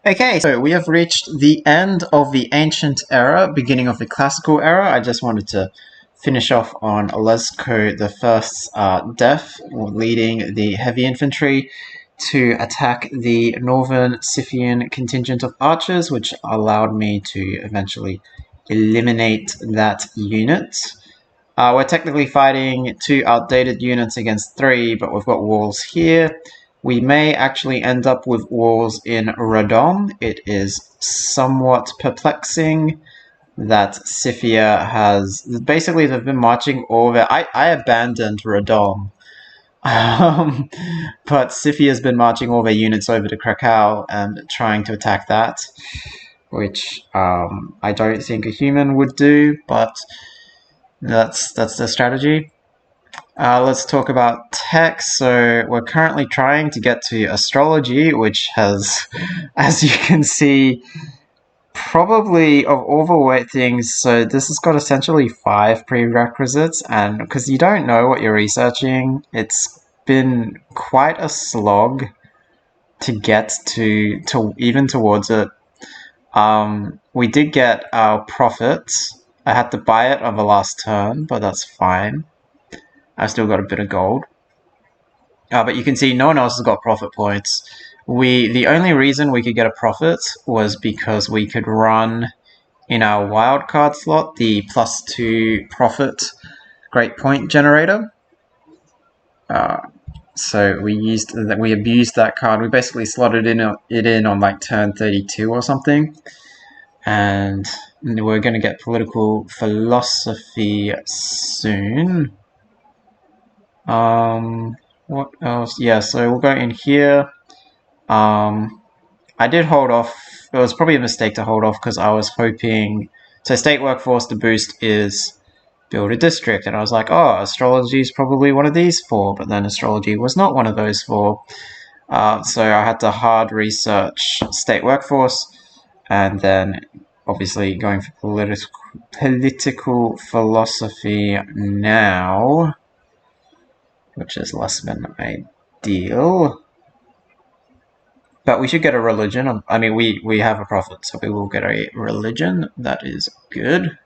Okay, so we have reached the end of the Ancient Era, beginning of the Classical Era. I just wanted to finish off on Lesko the First's death, leading the heavy infantry to attack the northern Scythian contingent of archers, which allowed me to eventually eliminate that unit. We're technically fighting 2 outdated units against 3, but we've got walls here. We may actually end up with walls in Radom. It is somewhat perplexing that Scythia has... Basically, they've been marching over... I abandoned Radom. But Scythia has been marching all their units over to Krakow and trying to attack that, which I don't think a human would do, but that's the strategy. Let's talk about tech. So we're currently trying to get to astrology, which has, as you can see, probably of all the things, so this has got essentially 5 prerequisites, and because you don't know what you're researching, it's been quite a slog to get to even towards it. We did get our profits. I had to buy it on the last turn, but that's fine. I've still got a bit of gold. But you can see no one else has got profit points. The only reason we could get a profit was because we could run in our wildcard slot the +2 profit great point generator. So we abused that card. We basically slotted it in on like turn 32 or something. And we're going to get political philosophy soon. What else? Yeah, so we'll go in here. I did hold off. It was probably a mistake to hold off because I was hoping... So state workforce to boost is build a district. And I was like, oh, astrology is probably one of these 4. But then astrology was not one of those 4. So I had to hard research state workforce. And then obviously going for political philosophy now, which is less than ideal. But we should get a religion. I mean, we have a profit, so we will get a religion. That is good.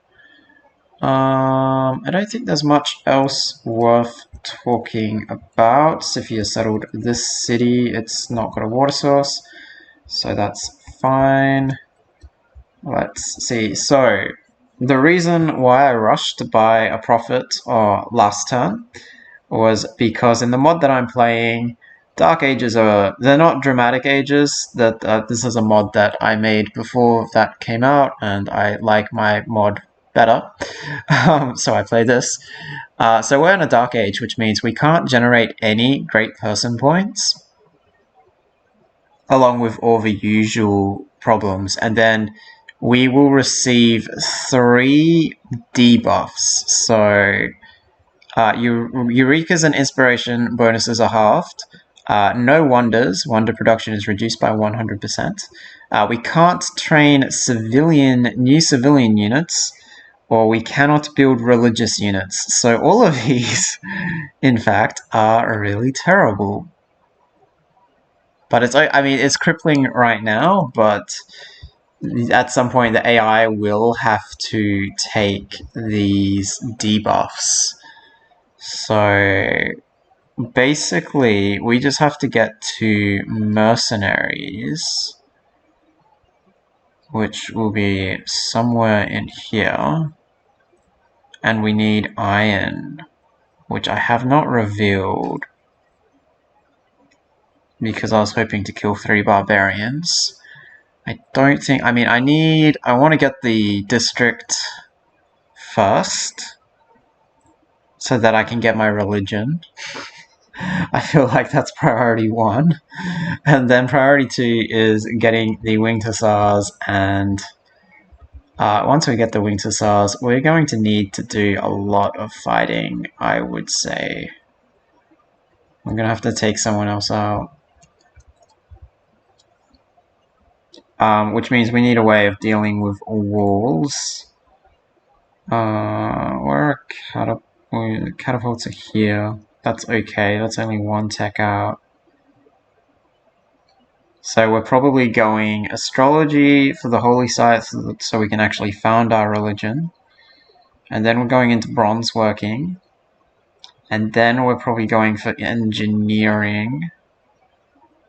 I don't think there's much else worth talking about. Scythia settled this city. It's not got a water source, so that's fine. Let's see. So, the reason why I rushed to buy a profit last turn was because in the mod that I'm playing, Dark Ages they're not dramatic ages. This is a mod that I made before that came out, and I like my mod better. So I play this. So we're in a Dark Age, which means we can't generate any great person points, along with all the usual problems. And then we will receive 3 debuffs. So Eureka's and Inspiration bonuses are halved. No Wonders. Wonder production is reduced by 100%. We can't train new civilian units, or we cannot build religious units. So all of these, in fact, are really terrible. But it's crippling right now, but at some point the AI will have to take these debuffs. So basically, we just have to get to mercenaries, which will be somewhere in here. And we need iron, which I have not revealed because I was hoping to kill 3 barbarians. I don't think... I want to get the district first so that I can get my religion. I feel like that's priority 1. And then priority 2 is getting the Winged Hussars, and once we get the Winged Hussars, we're going to need to do a lot of fighting, I would say. I'm going to have to take someone else out. Which means we need a way of dealing with walls. Where are catapults are here. That's okay, that's only 1 tech out. So we're probably going astrology for the holy sites so we can actually found our religion. And then we're going into bronze working. And then we're probably going for engineering,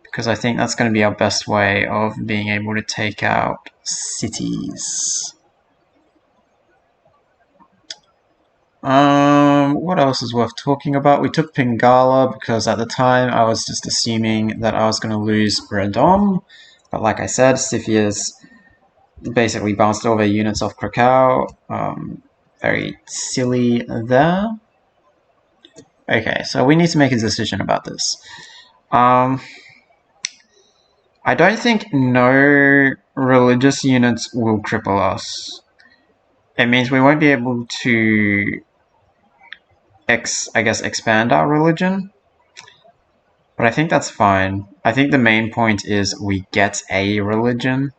because I think that's going to be our best way of being able to take out cities. What else is worth talking about? We took Pingala because at the time I was just assuming that I was going to lose Redom. But like I said, Scythia's basically bounced all their units off Krakow. Very silly there. Okay, so we need to make a decision about this. I don't think no religious units will cripple us. It means we won't be able to, expand our religion. But I think that's fine. I think the main point is we get a religion.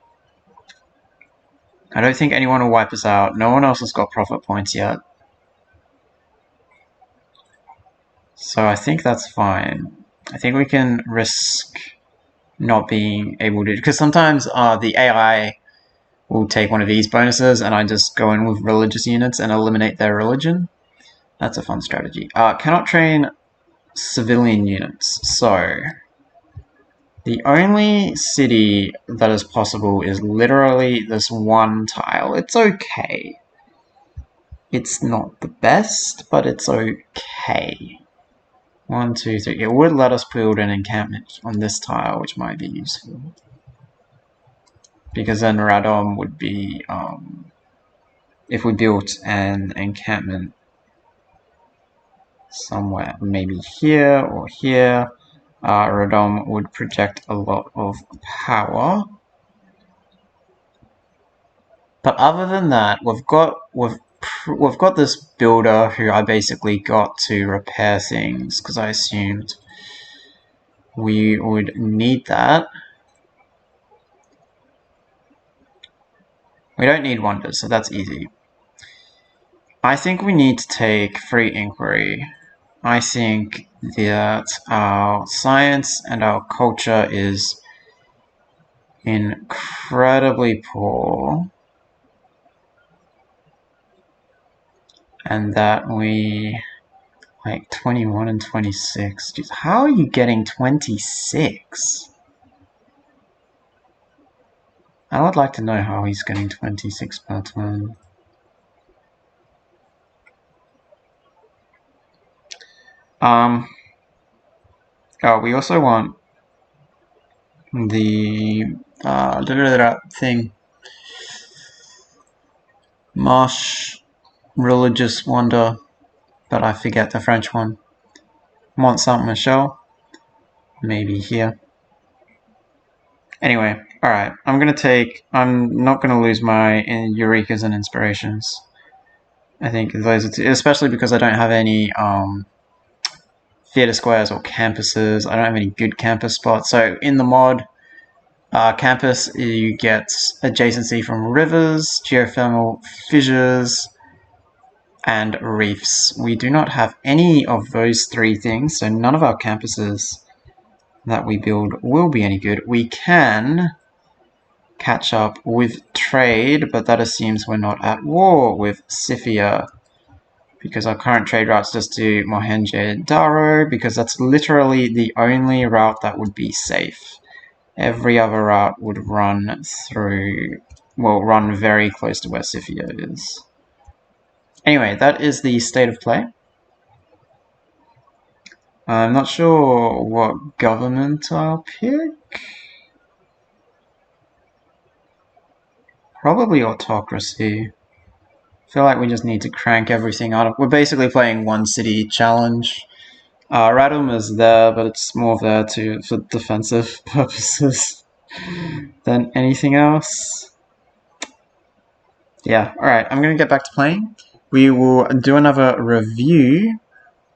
I don't think anyone will wipe us out. No one else has got profit points yet. So I think that's fine. I think we can risk not being able to, because sometimes the AI will take one of these bonuses and I just go in with religious units and eliminate their religion. That's a fun strategy. Cannot train civilian units. So the only city that is possible is literally this one tile. It's okay. It's not the best, but it's okay. 1, 2, 3. It would let us build an encampment on this tile, which might be useful. Because then Radom would be, if we built an encampment somewhere, maybe here or here, Radom would project a lot of power. But other than that, we've got this builder who I basically got to repair things because I assumed we would need that. We don't need wonders, so that's easy. I think we need to take free inquiry. I think that our science and our culture is incredibly poor. And that we, like 21 and 26. Jeez, how are you getting 26? I would like to know how he's getting 26 per turn. We also want the thing. Marsh Religious Wonder, but I forget the French one. Mont Saint-Michel. Maybe here. Anyway, alright, I'm not gonna lose my Eurekas and Inspirations. I think those are two, especially because I don't have any theatre squares or campuses. I don't have any good campus spots. So in the mod, campus, you get adjacency from rivers, geothermal fissures, and reefs. We do not have any of those three things, so none of our campuses that we build will be any good. We can catch up with trade, but that assumes we're not at war with Scythia, because our current trade routes just to Mohenjo-Daro, because that's literally the only route that would be safe. Every other route would run very close to where Scythia is. Anyway, that is the state of play. I'm not sure what government I'll pick. Probably autocracy. I feel like we just need to crank everything out. We're basically playing one city challenge. Radom is there, but it's more there for defensive purposes than anything else. Yeah, alright, I'm going to get back to playing. We will do another review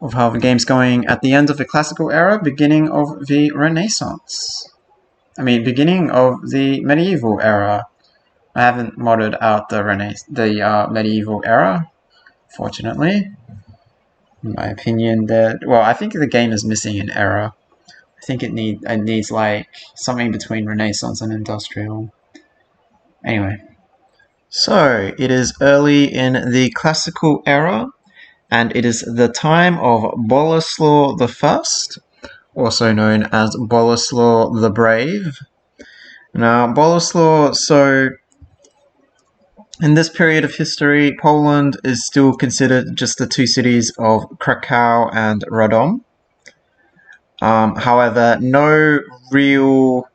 of how the game's going at the end of the classical era, beginning of the Renaissance. Beginning of the medieval era. I haven't modded out the medieval era, fortunately. In my opinion, I think the game is missing an era. I think it needs like something between Renaissance and Industrial. Anyway, so it is early in the Classical era, and it is the time of Boleslaw I, also known as Boleslaw the Brave. Now, Boleslaw, so in this period of history, Poland is still considered just the two cities of Krakow and Radom. However, no real,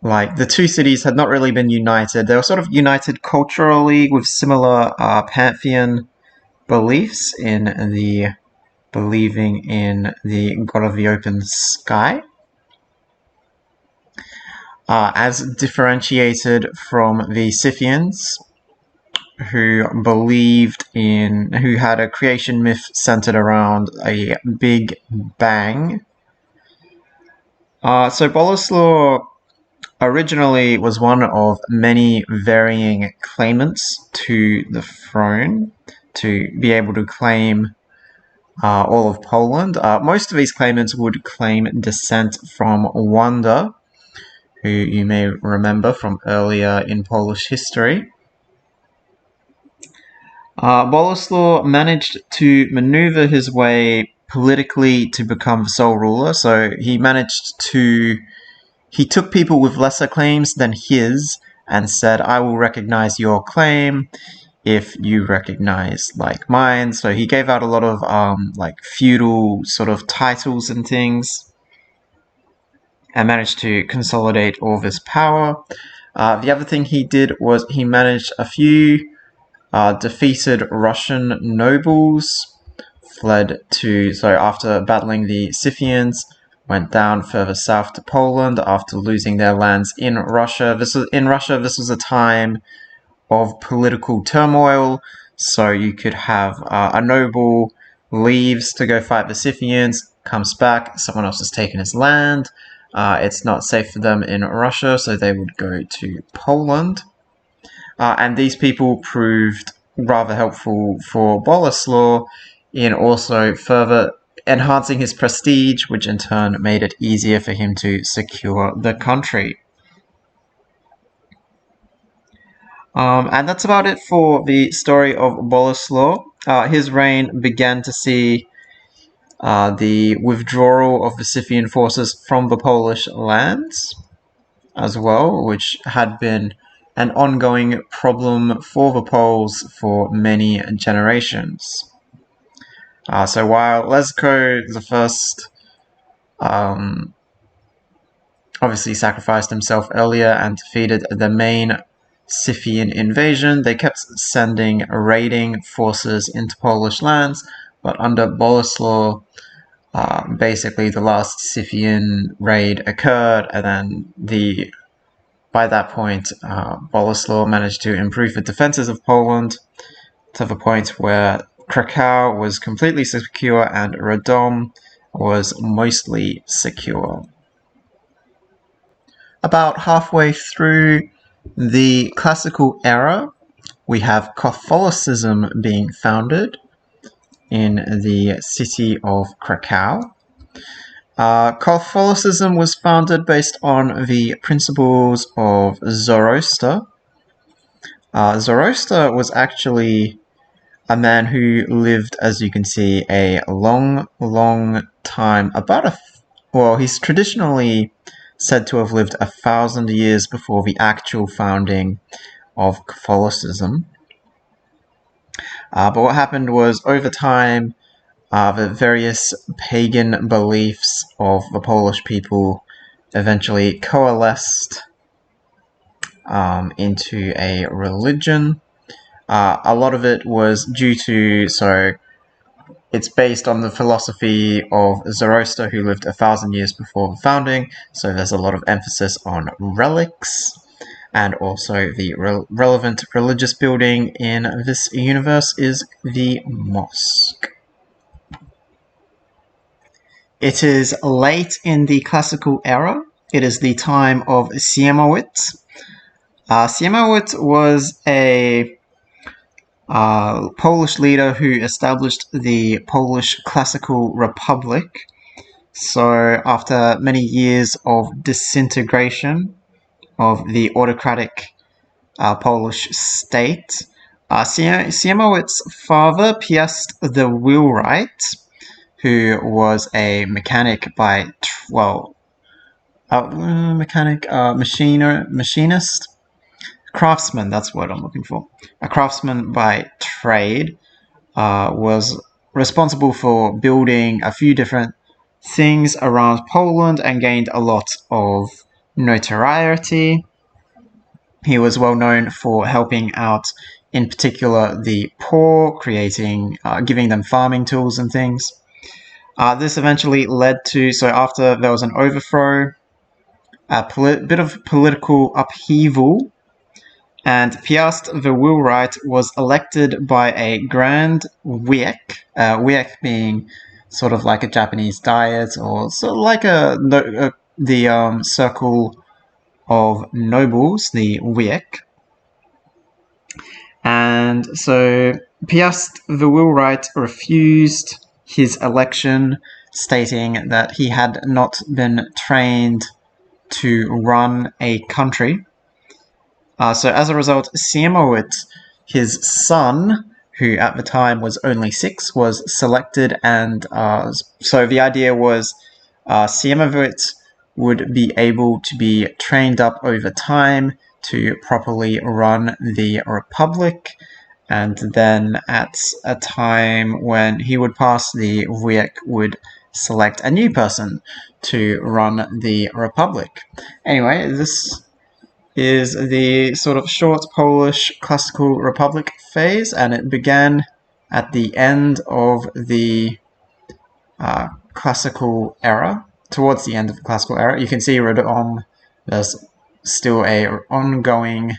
like, the two cities had not really been united. They were sort of united culturally with similar pantheon beliefs in the believing in the god of the open sky, as differentiated from the Scythians, who had a creation myth centered around a big bang. So Boleslaw originally was one of many varying claimants to the throne to be able to claim all of Poland. Most of these claimants would claim descent from Wanda, who you may remember from earlier in Polish history. Boleslaw managed to maneuver his way politically to become the sole ruler, so he took people with lesser claims than his and said, I will recognize your claim if you recognize like mine. So he gave out a lot of like feudal sort of titles and things, and managed to consolidate all of his power. The other thing he did was he managed a few defeated Russian nobles, after battling the Scythians, went down further south to Poland after losing their lands in Russia. This was a time of political turmoil, so you could have a noble leaves to go fight the Scythians, comes back, someone else has taken his land, it's not safe for them in Russia, so they would go to Poland. And these people proved rather helpful for Boleslaw in also further enhancing his prestige, which in turn made it easier for him to secure the country. And that's about it for the story of Boleslaw. His reign began to see the withdrawal of the Scythian forces from the Polish lands as well, which had been an ongoing problem for the Poles for many generations. So while Lesko I obviously sacrificed himself earlier and defeated the main Scythian invasion, they kept sending raiding forces into Polish lands, but under Boleslaw, basically the last Scythian raid occurred, and then by that point, Boleslaw managed to improve the defenses of Poland to the point where Krakow was completely secure and Radom was mostly secure. About halfway through the Classical era, we have Catholicism being founded in the city of Krakow. Catholicism was founded based on the principles of Zoroaster. Zoroaster was actually a man who lived, as you can see, a long, long time, he's traditionally said to have lived 1,000 years before the actual founding of Catholicism. But what happened was, over time, the various pagan beliefs of the Polish people eventually coalesced into a religion. A lot of it was it's based on the philosophy of Zoroaster, who lived 1,000 years before the founding, so there's a lot of emphasis on relics, and also the relevant religious building in this universe is the mosque. It is late in the Classical era. It is the time of Siemowit. Siemowit was a Polish leader who established the Polish Classical Republic So after many years of disintegration of the autocratic Polish state, Siemowit's father, Piast the Wheelwright, who was a mechanic by, machinist, craftsman, that's what I'm looking for. A craftsman by trade, was responsible for building a few different things around Poland and gained a lot of notoriety. He was well known for helping out, in particular, the poor, giving them farming tools and things. This eventually led to, so after there was an overthrow, a bit of political upheaval, and Piast the Wheelwright was elected by a Grand Wiek, Wiek being sort of like a Japanese diet, or sort of like the circle of nobles, the Wiek. And so Piast the Wheelwright refused his election, stating that he had not been trained to run a country. So as a result, Siemowit, his son, who at the time was only 6, was selected, and so the idea was Siemowit would be able to be trained up over time to properly run the Republic, and then at a time when he would pass, the Wujek would select a new person to run the Republic. Anyway, this is the sort of short Polish classical republic phase, and it began at the end of the classical era, towards the end of the classical era. You can see there's still a ongoing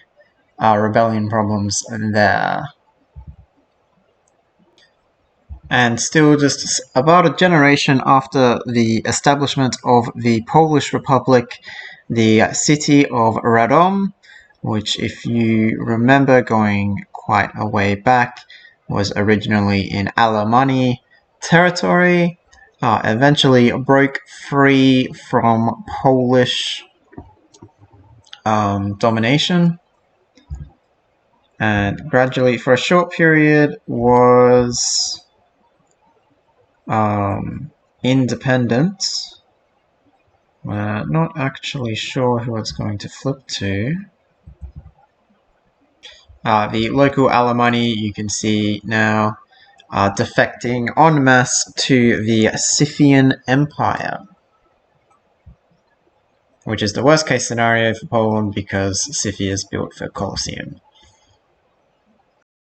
rebellion problems there. And still just about a generation after the establishment of the Polish Republic, the city of Radom, which, if you remember going quite a way back, was originally in Alemanni territory, eventually broke free from Polish domination, and gradually, for a short period, was independent. We're not actually sure who it's going to flip to. The local Alemanni, you can see now, defecting en masse to the Scythian Empire, which is the worst case scenario for Poland because Scythia is built for Colosseum.